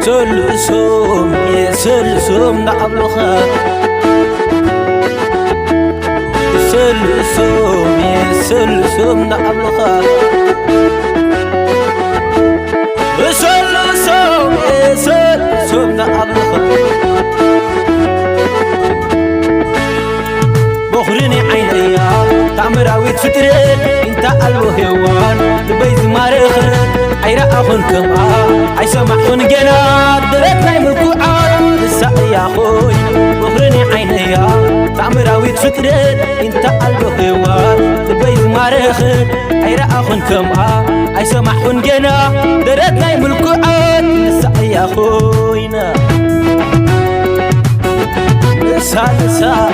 سلسوم يسلسوم نعبلخا سلسوم يسلسوم نعبلخا سلسوم يسلسوم نعبلخا بخرني عيني تعمراويت فترين انت قلبه هوان لبيز مارخن عيرا أخنكم عيسمعون جنات درتنا ملكوعات لسا يا خوي بخرني عيني تعمراويت فترين انت قلبه هوان لبيز مارخن عيرا أخنكم عيسمعون جنات درتنا ملكوعات لسا يا خوينا لسا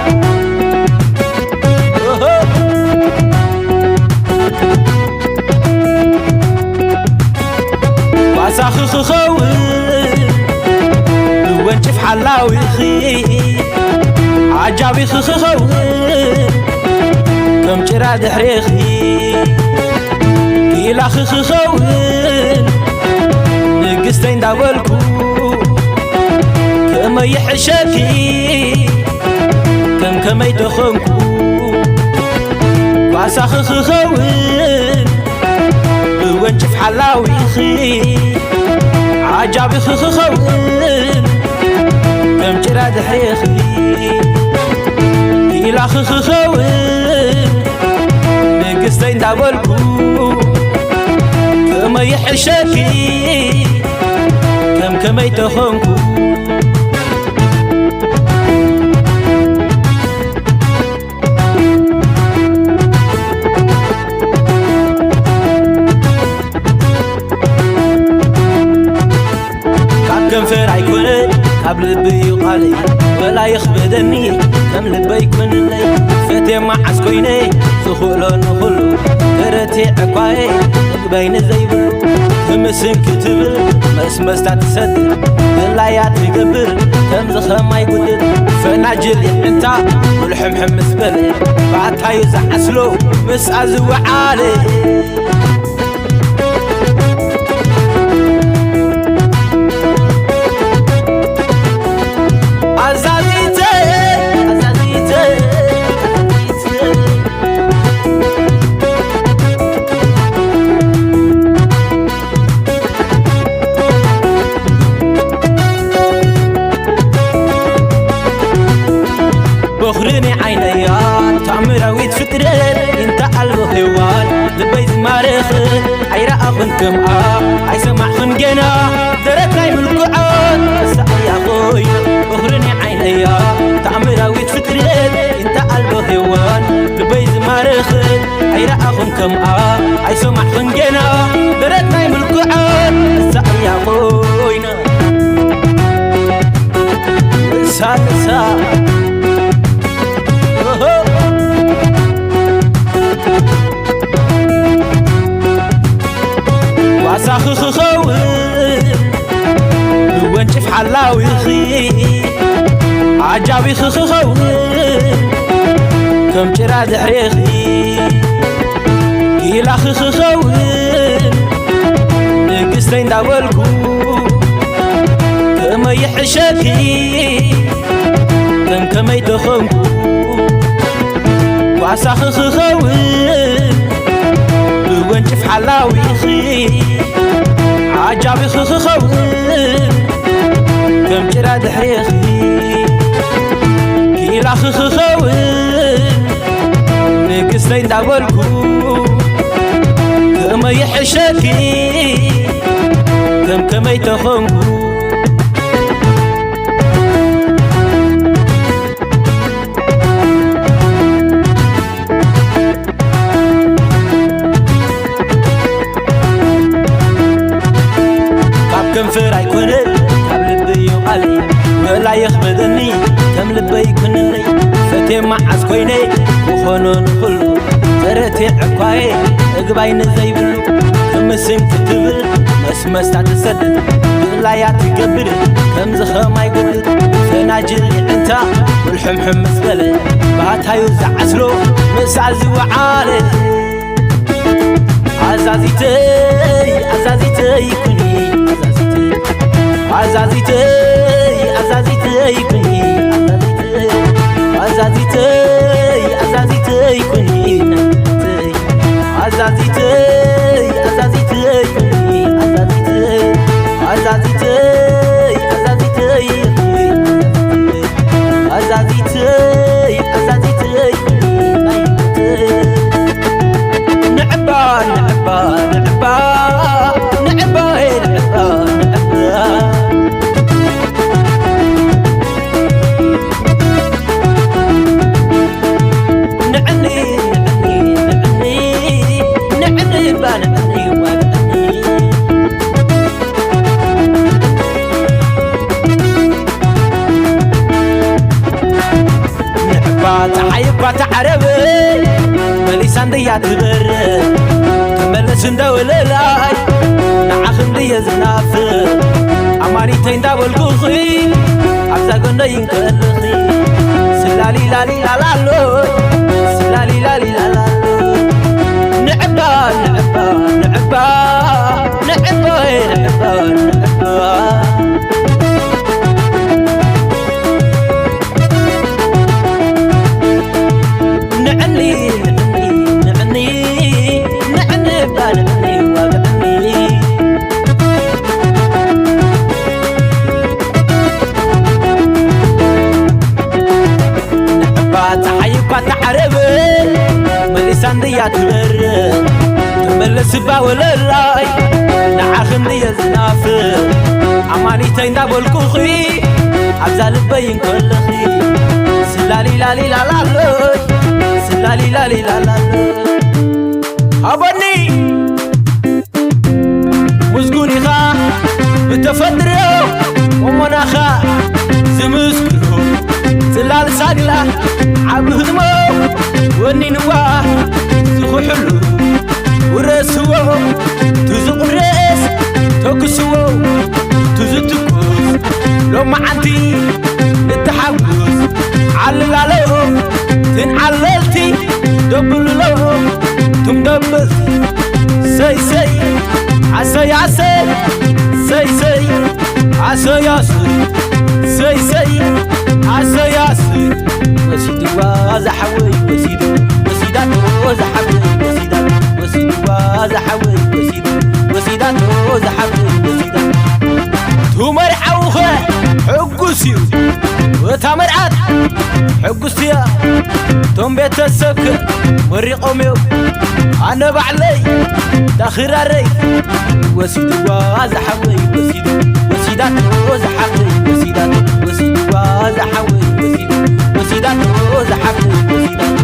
واساخ خوي وانشف حلاوي خي عجابي خوي كم جراد حريخي إلا خوي نقستين داولكو كما يحشاكي كما يدخنكو واساخ خوي وانشف حلاوي خي عجابي خوين كم جراد حريخي إلا خوين نقستين داولكو كما يحشاكي كما يتخنكو كنفر عيكونن قبل لبي يقالي ولا يخبدني كم لبي يكون لي فتي مع عسكويني سخولو نخلو ترتي عقاي بين زيبلو همسن كتبل مسمستات تسدل دلايات يقبل كم زخم ما يقدر فناجل انتا والحمحم مسبل بعدها يزعسلو مسعز وعالي بخرني عيني تعمراويت فترين انت قلبه هوان لبيت مارخن عيرا أخنكم عيسمعون جنا درتنا ملكوعات لسا يا خوي بخرني عيني تعمراويت فترين انت قلبه هوان لبيت مارخن عيرا أخنكم عيسمعون جنا درتنا ملكوعات لسا يا خوي لسا واساخ خوي وانشف حلاوي خي عجابي خوي كم جراد حريخي إلا خوي نقستين داولكو كما يحشاكي كما يدخنكو واساخ خوي وانشف حلاوي خي عجابي خوين كم جراد حريخي إلا خوين نقستين داولكو كما يحشاكي كما يتخنكو كنفر عيكونن قبل لبي يقالي ولا يخبدني كم لبي يكون لي فتي مع عسكويني وخونون كله ترتي عقاي اقباين زيبلو كم سم كتبل مسمستات تسدد دلايات يقبل كم زخم ما يقبل فناجل انت والحمحم مسبله بهاتها يوزع عسلو مسعز وعالي عزازيتي كوني عزازيتي عزازيتي عزازيتي كوني عزازيتي عزازيتي كوني عزازيتي عزازيتي كوني عزازيتي عزازيتي عزازيتي عزازيتي نعبا نعبا نعبا نعبا نعبا تعربي مليسان ديا تبر تملس ندوللاي نعخم ديا زنافر أماني تين داول كوخي عبزاقون دين كالخي سلالي لالي لالالو سلالي لالي لالالو نعبا نعبا نعبا نعبا نعبا نعبا يا تمر تملس باوللاي نعخم دي زنافر أماني تين دابل كوخي عبزال بين كل خي سلالي لالي لالالوي سلالي لالي لالالوي أبني مزقوني خا بتفدريو ومناخا زمسكرو سلال ساقلا عبهدمو وني نواه حلو ورسوه تزق الرئيس توكسوه تزتكوز لو ما عندي نتحوز علل عليهم تنعللتي دبل لهم تمدبس سي سي عسي عسي سي سي عسي عسي سي سي عسي عسي وسيدي وازحوي وسيدي وسيدات وزحوي وزحوي وسيدات وزحوي وسيدات تمر عوخة حقوسيو وتمرعات حقوسيا توم بيت السكر وريقوميو أنا بعلي تخراري وسيد وزحوي وسيدات وزحوي وسيدات وزحوي وسيدات وزحوي وسيدات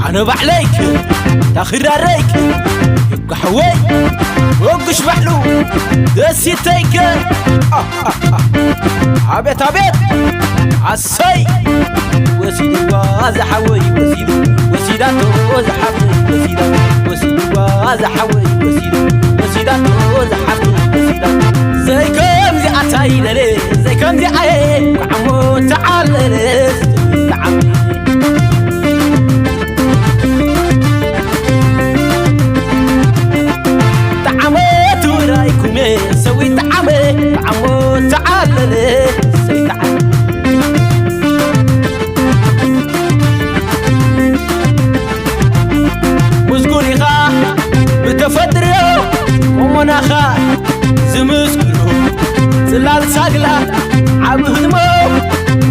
أنا بعليك تخراريك يبقى حوي وقش بحلو دسيتيك عبيت عبيت عالسي وسيدي وزحوي وسيدات وزحوي وزحوي وسيدات وزحوي زي كم زي عتاي للي زي كم زي عاي وعمو تعال للي تعال سوي تعمل عمو تعال لي سوي تعال مزقوني خا بتفدريو ومناخا زمسكرو زلال ساقلا عبهدمو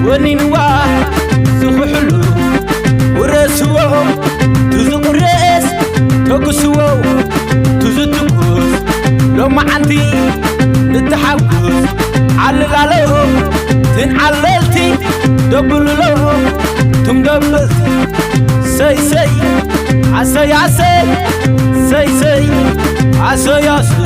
وني نواه زخو حلو ورسوه تزق الرئيس توكسوه تزتكوز لو ما عندي نتحوز علل عليهم تنعللتي دبل لهم تمدبس سي سي عسي عسي سي سي عسي عسي